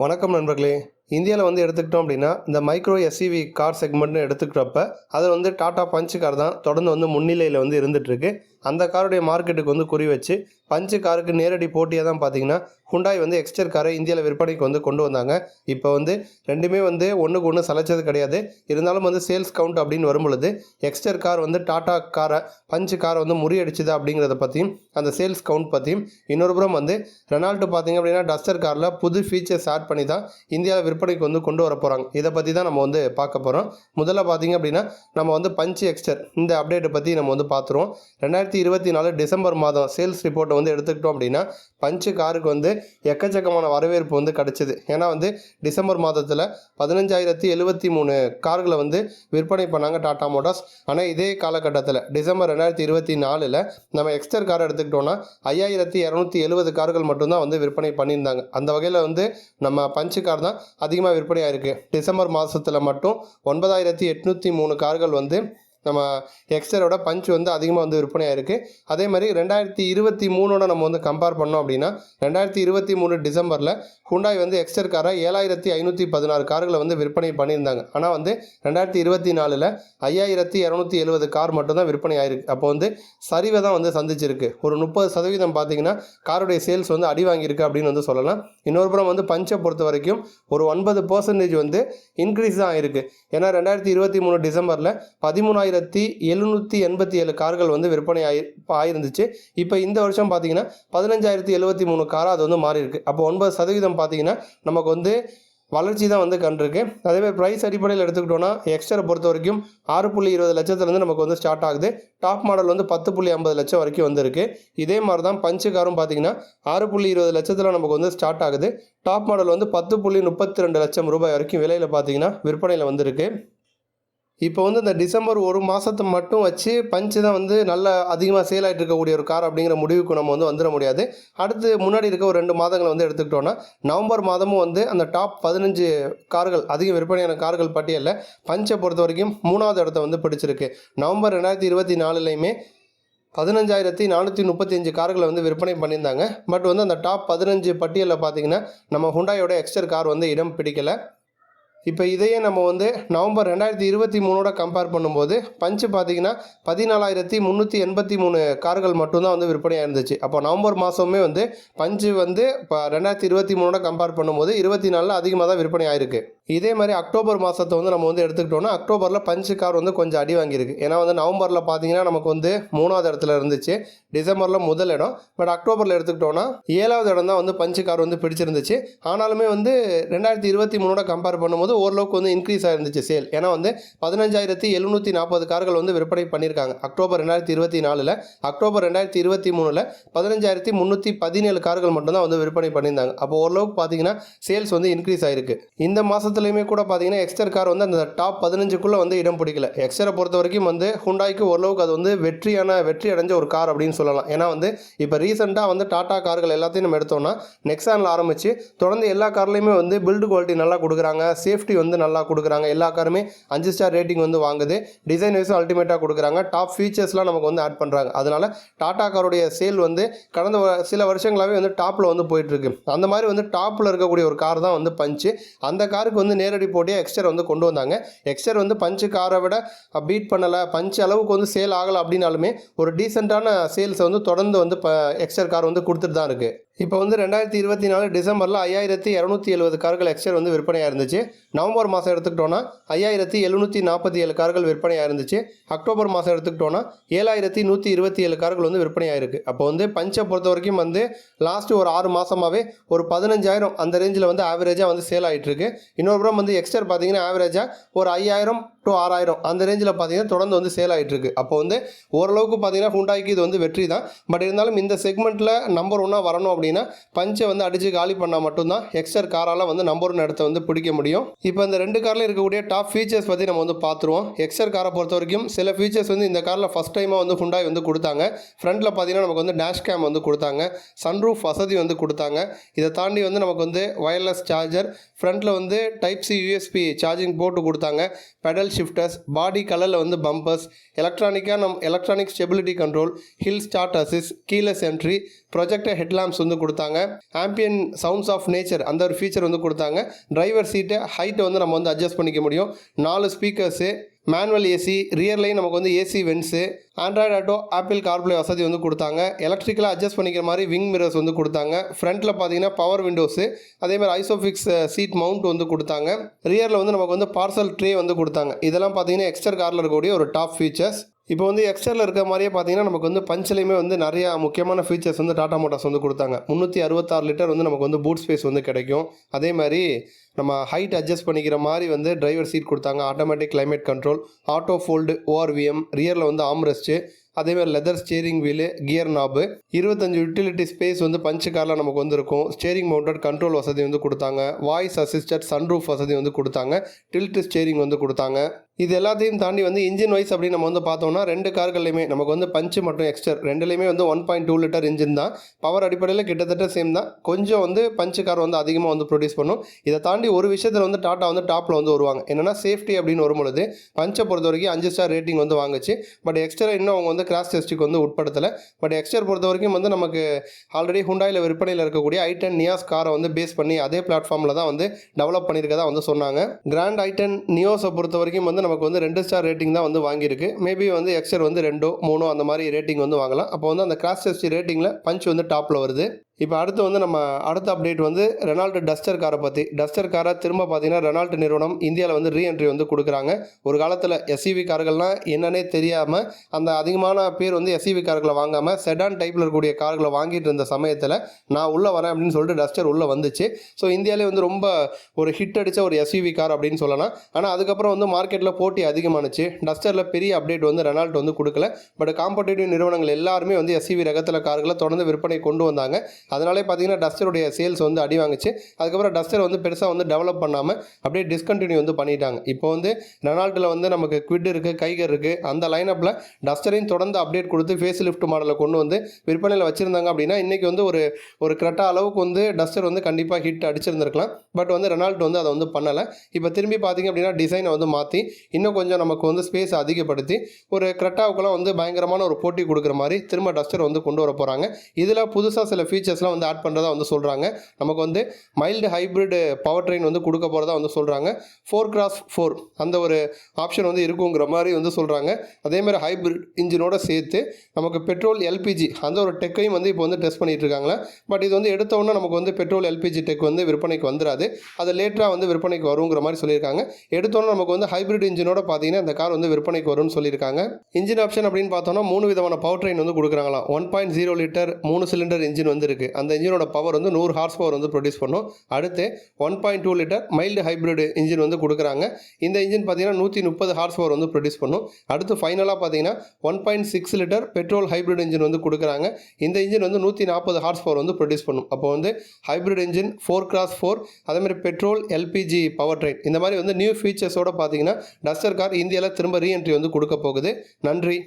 வணக்கம் நண்பர்களே. இந்தியாவில் எடுத்துக்கிட்டோம் அப்படின்னா இந்த மைக்ரோ எஸ்யூவி கார் செக்மெண்ட்னு எடுத்துக்கிறப்ப அதில் டாடா பஞ்ச் கார் தான் தொடர்ந்து முன்னிலையில் இருந்துகிட்ருக்கு. அந்த காருடைய மார்க்கெட்டுக்கு குறி வச்சு பஞ்சு காருக்கு நேரடி போட்டியாக தான் பார்த்தீங்கன்னா ஹுண்டாய் எக்ஸ்டர் காரை இந்தியாவில் விற்பனைக்கு கொண்டு வந்தாங்க. இப்போ ரெண்டுமே ஒன்றுக்கு ஒன்று சலைச்சது கிடையாது. இருந்தாலும் சேல்ஸ் கவுண்ட் அப்படின்னு வரும்பொழுது எக்ஸ்டர் கார் டாடா காரை பஞ்சு காரை முறியடிச்சுதா அப்படிங்கிறத பற்றியும் அந்த சேல்ஸ் கவுண்ட் பற்றியும், இன்னொரு புறம் ரெனால்ட் பார்த்திங்க அப்படின்னா டஸ்டர் காரில் புது ஃபீச்சர்ஸ் ஆட் பண்ணி தான் இந்தியாவில் விற்பனைக்கு கொண்டு வர போகிறாங்க. இதை பற்றி தான் நம்ம பார்க்க போகிறோம். முதல்ல பார்த்திங்க அப்படின்னா நம்ம பஞ்சு எக்ஸ்டர் இந்த அப்டேட்டை பற்றி நம்ம பார்த்துருவோம். 2024 டிசம்பர் மாதம் சேல்ஸ் ரிப்போர்ட்டை எடுத்துக்கிட்டோம் அப்படின்னா பஞ்சு காருக்கு எக்கச்சக்கமான வரவேற்பு கிடைச்சிது. ஏன்னா டிசம்பர் மாதத்தில் 15,073 கார்களை விற்பனை பண்ணாங்க டாடா மோட்டார்ஸ். ஆனால் இதே காலகட்டத்தில் டிசம்பர் 2024 நம்ம எக்ஸ்டர் காரை எடுத்துக்கிட்டோன்னா 5,270 கார்கள் மட்டும்தான் விற்பனை பண்ணியிருந்தாங்க. அந்த வகையில் நம்ம பஞ்சு கார் தான் அதிகமாக விற்பனை ஆயிருக்கு. டிசம்பர் மாதத்தில் மட்டும் 9,803 கார்கள் நம்ம எக்ஸ்டரோட பஞ்ச் அதிகமாக விற்பனை ஆயிருக்கு. அதே மாதிரி 2023 நம்ம கம்பேர் பண்ணோம் அப்படின்னா 2023 டிசம்பரில் ஹுண்டாய் எக்ஸ்டர் காரை 7,516 கார்களை விற்பனை பண்ணியிருந்தாங்க. ஆனால் 2024 5,270 கார் மட்டும்தான் விற்பனை ஆயிருக்கு. அப்போ சரிவை தான் சந்திச்சிருக்கு. ஒரு 30% பார்த்தீங்கன்னா காருடைய சேல்ஸ் அடி வாங்கியிருக்கு அப்படின்னு சொல்லலாம். இன்னொரு புறம் பஞ்சை பொறுத்த வரைக்கும் ஒரு 9% இன்க்ரீஸ் தான் ஆயிருக்கு. ஏன்னா 2023 டிசம்பரில் 13,787 கார்கள் விற்பனை ஆயிருந்துச்சு. இப்போ இந்த வருஷம் பார்த்தீங்கன்னா 15,073 காராக அது மாறி இருக்கு. அப்போ 9% பார்த்தீங்கன்னா நமக்கு வளர்ச்சி தான் கண்டிருக்கு. அதேமாதிரி ப்ரைஸ் அடிப்படையில் எடுத்துக்கிட்டோன்னா எக்ஸ்டரை பொறுத்த வரைக்கும் 6.20 லட்சத்துலேருந்து நமக்கு ஸ்டார்ட் ஆகுது. டாப் மாடல் 10.50 லட்சம் வரைக்கும் வந்திருக்கு. இதே மாதிரி தான் பஞ்சு காரும் பார்த்தீங்கன்னா 6.20 லட்சத்தில் நமக்கு ஸ்டார்ட் ஆகுது. டாப் மாடல் 10.32 லட்சம் ரூபாய் வரைக்கும் விலையில் பார்த்தீங்கன்னா விற்பனையில் வந்திருக்கு. இப்போ இந்த டிசம்பர் ஒரு மாதத்தை மட்டும் வச்சு பஞ்சு தான் நல்ல அதிகமாக சேல் ஆகிட்டு இருக்கக்கூடிய ஒரு கார் அப்படிங்கிற முடிவுக்கு நம்ம வந்துட முடியாது. அடுத்து முன்னாடி இருக்க ஒரு 2 மாதங்களை எடுத்துக்கிட்டோன்னா நவம்பர் மாதமும் அந்த டாப் 15 கார்கள் அதிக விற்பனையான கார்கள் பட்டியலில் பஞ்சை பொறுத்த வரைக்கும் 3வது இடத்த பிடிச்சிருக்கு. நவம்பர் 2024லையுமே 15,435 கார்களை விற்பனை பண்ணியிருந்தாங்க. பட் அந்த டாப் 15 பட்டியலில் பார்த்திங்கன்னா நம்ம ஹுண்டாயோட எக்ஸ்டர் கார் இடம் பிடிக்கலை. இப்போ இதையே நம்ம நவம்பர் 2023 கம்பேர் பண்ணும்போது பஞ்சு பார்த்திங்கன்னா 14,383 கார்கள் மட்டும்தான் விற்பனையாக இருந்துச்சு. அப்போ நவம்பர் மாதமே பஞ்சு இப்போ 2023 கம்பேர் பண்ணும்போது 24 அதிகமாக தான் விற்பனை ஆயிருக்கு. இதே மாதிரி அக்டோபர் மாதத்தை நம்ம எடுத்துக்கிட்டோன்னா அக்டோபரில் பஞ்சு கார் கொஞ்சம் அடி வாங்கியிருக்கு. ஏன்னா நவம்பரில் பார்த்தீங்கன்னா நமக்கு 3வது இடத்துல இருந்துச்சு, டிசம்பரில் முதல் இடம். பட் அக்டோபரில் எடுத்துக்கிட்டோன்னா 7வது இடம் தான் பஞ்சு கார் பிடிச்சிருந்துச்சு. ஆனாலுமே 2023 கம்பேர் பண்ணும்போது ஓரளவுக்கு இன்க்ரீஸ் ஆயிருந்துச்சு சேல். ஏன்னா 15,740 கார்கள் விற்பனை பண்ணியிருக்காங்க அக்டோபர் 2024. அக்டோபர் 2023 15,317 கார்கள் மட்டும்தான் விற்பனை பண்ணியிருந்தாங்க. அப்போ ஓரளவுக்கு பார்த்தீங்கன்னா சேல்ஸ் இன்க்ரீஸ் ஆயிருக்கு. இந்த மாதத்துலையுமே கூட பார்த்தீங்கன்னா எக்ஸ்டர் கார் அந்த டாப் 15க்குள்ளே இடம் பிடிக்கல. எக்ஸ்டரை பொறுத்த வரைக்கும் ஹுண்டாய்க்கு ஓரளவுக்கு அது வெற்றி அடைஞ்ச ஒரு கார் அப்படின்னு சொல்லலாம். ஏன்னா இப்போ ரீசெண்டாக டாடா கார்கள் எல்லாத்தையும் நம்ம எடுத்தோம்னா நெக்ஸானில் ஆரம்பித்து தொடர்ந்து எல்லா கார்லையுமே பில்டு குவாலிட்டி நல்லா கொடுக்குறாங்க, சேஃப்டி நல்லா கொடுக்குறாங்க. எல்லா காருமே 5 ஸ்டார் ரேட்டிங் வாங்குது. டிசைன் வைஸும் அல்டிமேட்டாக கொடுக்குறாங்க. டாப் ஃபீச்சர்ஸ்லாம் நமக்கு ஆட் பண்ணுறாங்க. அதனால் டாடா காருடைய சேல் கடந்த சில வருஷங்களாகவே டாப்பில் போயிட்டுருக்கு. அந்த மாதிரி டாப்பில் இருக்கக்கூடிய ஒரு கார் தான் பஞ்சு. அந்த காருக்கு நேரடி போட்டியாக எக்ஸ்டர் கொண்டு வந்தாங்க. எக்ஸ்டர் பஞ்சு காரை விட பீட் பண்ணலை, பஞ்சு அளவுக்கு சேல் ஆகலை அப்படின்னாலுமே ஒரு டீசெண்டான சேல்ஸை தொடர்ந்து எக்ஸ்டர் கார் கொடுத்துட்டு தான் இருக்குது. இப்போ 2024 டிசம்பரில் 5,270 கார்கள் எக்ஸ்டர் விற்பனையாக இருந்துச்சு. நவம்பர் மாதம் எடுத்துக்கிட்டோன்னா 5,747 கார்கள் விற்பனையாக இருந்துச்சு. அக்டோபர் மாதம் எடுத்துக்கிட்டோன்னா 7,127 கார்கள் விற்பனையாக இருக்குது. அப்போ பஞ்சை பொறுத்த வரைக்கும் லாஸ்ட்டு ஒரு 6 மாதமாகவே ஒரு 15,000 அந்த ரேஞ்சில் ஆவரேஜாக சேல் ஆகிட்டுருக்கு. இன்னொரு புறம் எக்ஸ்டர் பார்த்தீங்கன்னா ஆவரேஜாக ஒரு 5,000 to 6,000 அந்த ரேஞ்சில் பார்த்தீங்கன்னா தொடர்ந்து சேல் ஆகிட்டுருக்கு. அப்போ ஓரளவுக்கு பார்த்தீங்கன்னா ஹுண்டாய்க்கு இது வெற்றி தான். பட் இருந்தாலும் இந்த செக்மெண்ட்டில் நம்பர் 1 வரணும் அப்படின்னா பஞ்சை அடித்து காலி பண்ணால் மட்டும்தான் எக்ஸ்டர் காரால் நம்பர் 1 இடத்த பிடிக்க முடியும். இப்போ இந்த 2 காரில் இருக்கக்கூடிய டாப் ஃபீச்சர்ஸ் பற்றி நம்ம பார்த்துருவோம். எக்ஸ்டர் காரை பொறுத்த வரைக்கும் சில ஃபீச்சர்ஸ் இந்த காரில் ஃபஸ்ட் டைமாக ஹுண்டாய் கொடுத்தாங்க. ஃப்ரண்ட்டில் பார்த்தீங்கன்னா நமக்கு டேஷ் கேம் கொடுத்தாங்க, சன்ரூஃப் வசதி கொடுத்தாங்க. இதை தாண்டி நமக்கு வயர்லெஸ் சார்ஜர், ஃப்ரண்ட்டில் type C USB charging port கொடுத்தாங்க, பெடல் ஷிஃப்டர்ஸ், பாடி கலரில் வந்து bumpers, electronic stability control, hill start assist, keyless entry, projector headlamps வந்து கொடுத்தாங்க. ஆம்பியன் சவுண்ட்ஸ் ஆஃப் நேச்சர் அந்த ஒரு ஃபீச்சர் வந்து கொடுத்தாங்க. டிரைவர் சீட்டை ஹைட்டை வந்து நம்ம வந்து அட்ஜஸ்ட் பண்ணிக்க முடியும். 4 ஸ்பீக்கர்ஸு, மேனுவல் ஏசி, ரியர்லையும் நமக்கு வந்து AC vents, Android Auto, Apple CarPlay வசதி வந்து கொடுத்தாங்க. எலக்ட்ரிக்கலாக அட்ஜஸ்ட் பண்ணிக்கிற மாதிரி விங் மிரர்ஸ் வந்து கொடுத்தாங்க. ஃப்ரண்ட்டில் பார்த்தீங்கன்னா பவர் விண்டோஸு, அதேமாதிரி ஐசோஃபிக்ஸ் சீட் மவுண்ட் வந்து கொடுத்தாங்க. ரியரில் வந்து நமக்கு வந்து பார்சல் ட்ரே வந்து கொடுத்தாங்க. இதெல்லாம் பார்த்தீங்கன்னா எக்ஸ்டர் காரில் இருக்கக்கூடிய ஒரு டாப் ஃபீச்சர்ஸ். இப்போ வந்து எக்ஸ்டரில் இருக்க மாதிரியே பார்த்தீங்கன்னா நமக்கு வந்து பஞ்சிலையுமே வந்து நிறையா முக்கியமான ஃபீச்சர்ஸ் வந்து டாடா மோட்டார்ஸ் வந்து கொடுத்தாங்க. 366 லிட்டர் வந்து நமக்கு வந்து பூட் ஸ்பேஸ் வந்து கிடைக்கும். அதே மாதிரி நம்ம ஹைட் அட்ஜஸ்ட் பண்ணிக்கிற மாதிரி வந்து டிரைவர் சீட் கொடுத்தாங்க. Automatic climate control, auto fold, ORVM, ரியரில் வந்து ஆம்ரெஸ்ட்டு, அதேமாதிரி leather steering wheel, gear knob, 25 utility space வந்து பஞ்சு காரில் நமக்கு வந்து இருக்கும். ஸ்டேரிங் மவுண்டட் கண்ட்ரோல் வசதி வந்து கொடுத்தாங்க. வாய்ஸ் அசிஸ்டட் சன்ரூஃப் வசதி வந்து கொடுத்தாங்க. டில்ட் ஸ்டேரிங் வந்து கொடுத்தாங்க. இது எல்லாத்தையும் தாண்டி வந்து இன்ஜின் வைஸ் அப்படின்னு நம்ம வந்து பார்த்தோம்னா 2 கார்கள்லையுமே நமக்கு வந்து பஞ்சு மற்றும் எக்ஸ்டர் ரெண்டுலேயுமே வந்து 1.2 லிட்டர் இன்ஜின் தான். பவர் அடிப்படையில் கிட்டத்தட்ட சேம் தான். கொஞ்சம் வந்து பஞ்சு கார் வந்து அதிகமாக வந்து ப்ரொடியூஸ் பண்ணும். இதை தாண்டி ஒரு விஷயத்தில் வந்து டாட்டா வந்து டாப்பில் வந்து வருவாங்க. என்னென்னா சேஃப்டி அப்படின்னு வரும்பொழுது பஞ்சை பொறுத்த வரைக்கும் 5 ஸ்டார் ரேட்டிங் வந்து வாங்குச்சு. பட் எக்ஸ்டரை இன்னும் அவங்க வந்து கிராஷ் டெஸ்ட்டுக்கு வந்து உட்படுத்தலை. பட் எக்ஸ்டர் பொறுத்த வரைக்கும் வந்து நமக்கு ஆல்ரெடி ஹுண்டாயில் விற்பனையில் இருக்கக்கூடிய i10 நியாஸ் காரை வந்து பேஸ் பண்ணி அதே பிளாட்ஃபார்மில் தான் வந்து டெவலப் பண்ணியிருக்கதா வந்து சொன்னாங்க. கிராண்ட் i10 நியோஸை பொறுத்த வரைக்கும் வந்து நமக்கு வந்து 2 ஸ்டார் ரேட்டிங் தான் வந்து வாங்கியிருக்கு. மேபி வந்து எக்ஸ்டர் வந்து 2, 3 அந்த மாதிரி ரேட்டிங் வந்து வாங்கலாம். அப்போ வந்து அந்த கிராஷ் டெஸ்ட் ரேட்டிங்கில் பஞ்ச் வந்து டாப்பில் வருது. இப்போ அடுத்து வந்து நம்ம அடுத்த அப்டேட் வந்து ரெனால்ட் டஸ்டர் காரை பற்றி. டஸ்டர் காரை திரும்ப பார்த்தீங்கன்னா ரெனால்ட் நிறுவனம் இந்தியாவில் வந்து ரீஎன்ட்ரி வந்து கொடுக்குறாங்க. ஒரு காலத்தில் எஸ்யூவி கார்கள்னால் என்னன்னே தெரியாமல் அந்த அதிகமான பேர் வந்து எஸ்யூவி கார்களை வாங்காமல் செடான் டைப்பில் இருக்கக்கூடிய கார்களை வாங்கிட்டு இருந்த சமயத்தில் நான் உள்ளே வரேன் அப்படின்னு சொல்லிட்டு டஸ்டர் உள்ளே வந்துச்சு. ஸோ இந்தியாவிலே வந்து ரொம்ப ஒரு ஹிட் அடித்த ஒரு எஸ்யூவி கார் அப்படின்னு சொல்லலாம். ஆனால் அதுக்கப்புறம் வந்து மார்க்கெட்டில் போட்டி அதிகமானுச்சு. டஸ்டரில் பெரிய அப்டேட் வந்து ரெனால்ட் வந்து கொடுக்கல. பட் காம்படிட்டிவ் நிறுவனங்கள் எல்லாருமே வந்து எஸ்யூவி ரகத்தில் கார்களை தொடர்ந்து விற்பனை கொண்டு வந்தாங்க. அதனாலே பார்த்தீங்கன்னா டஸ்டருடைய சேல்ஸ் வந்து அடி வாங்குச்சு. அதுக்கப்புறம் டஸ்டர் வந்து பெருசாக வந்து டெவலப் பண்ணாமல் அப்படியே டிஸ்கண்டினியூ வந்து பண்ணிட்டாங்க. இப்போ வந்து ரெனால்ட்டில் வந்து நமக்கு குவிட் இருக்குது, கைகர் இருக்குது. அந்த லைனப்பில் டஸ்டரையும் தொடர்ந்து அப்டேட் கொடுத்து ஃபேஸ் லிஃப்ட் மாடலை கொண்டு வந்து விற்பனையில் வச்சுருந்தாங்க அப்படின்னா இன்றைக்கி வந்து ஒரு கிரெட்டா அளவுக்கு வந்து டஸ்டர் வந்து கண்டிப்பாக ஹிட் அடிச்சிருந்துருக்கலாம். பட் வந்து ரெனால்ட் வந்து அதை வந்து பண்ணலை. இப்போ திரும்பி பார்த்தீங்க அப்படின்னா டிசைனை வந்து மாற்றி இன்னும் கொஞ்சம் நமக்கு வந்து ஸ்பேஸ் அதிகப்படுத்தி ஒரு கிரெட்டாவுக்குலாம் வந்து பயங்கரமான ஒரு போட்டி கொடுக்குற மாதிரி திரும்ப டஸ்டர் வந்து கொண்டு வர போகிறாங்க. இதில் புதுசாக சில ஃபீச்சர்ஸ் வந்து ஆட் பண்ணுறதா வந்து சொல்கிறாங்க. நமக்கு வந்து மைல்டு ஹைப்ரிட் பவர் ட்ரெயின் வந்து கொடுக்க போகிறதா வந்து சொல்கிறாங்க. 4x4 அந்த ஒரு ஆப்ஷன் வந்து இருக்குங்கிற மாதிரி வந்து சொல்கிறாங்க. அதேமாதிரி ஹைப்ரிட் இன்ஜினோட சேர்த்து நமக்கு பெட்ரோல் எல்பிஜி அந்த ஒரு டெக்கையும் வந்து இப்போ வந்து டெஸ்ட் பண்ணிட்டு இருக்காங்களா. பட் இது வந்து எடுத்தோன்னே நமக்கு வந்து பெட்ரோல் எல்பிஜி டெக் வந்து விற்பனைக்கு வந்துடாது. அது லேட்டராக வந்து விற்பனைக்கு வருங்கிற மாதிரி சொல்லியிருக்காங்க. எடுத்தோன்னே நமக்கு வந்து ஹைப்ரிட் இன்ஜினோட பார்த்தீங்கன்னா இந்த கார் வந்து விற்பனைக்கு வரும்னு சொல்லியிருக்காங்க. இன்ஜின் ஆப்ஷன் அப்படின்னு பார்த்தோம்னா 3 விதமான பவர் ட்ரெயின் வந்து கொடுக்குறாங்களா. 1.0 லிட்டர் 3 சிலிண்டர் இன்ஜின் வந்து இருக்குது. அந்த இன்ஜினோட பவர் வந்து 100 ஹார்ஸ் பவர் வந்து ப்ரொடியூஸ் பண்ணும். அடுத்து 1.2 லிட்டர் மைல்டு ஹைப்ரிட் இன்ஜின் வந்து கொடுக்குறாங்க. இந்த இன்ஜின் பார்த்தீங்கன்னா 130 ஹார்ஸ் பவர் வந்து ப்ரொடியூஸ் பண்ணும். அடுத்து ஃபைனலாக பார்த்தீங்கன்னா 1.6 லிட்டர் பெட்ரோல் ஹைப்ரிட் இன்ஜின் வந்து கொடுக்குறாங்க. இந்த இன்ஜின் வந்து 140 ஹார்ஸ் பவர் வந்து ப்ரொடியூஸ் பண்ணும். அப்போ வந்து ஹைப்ரிட் இன்ஜின் 4x4 அதேமாதிரி பெட்ரோல் எல்பிஜி பவர் ட்ரெயின் இந்த மாதிரி வந்து நியூ ஃபீச்சர்ஸோடு பார்த்தீங்கன்னா டஸ்டர் கார் இந்தியாவில் திரும்ப ரீஎன்ட்ரி வந்து கொடுக்க போகுது. நன்றி.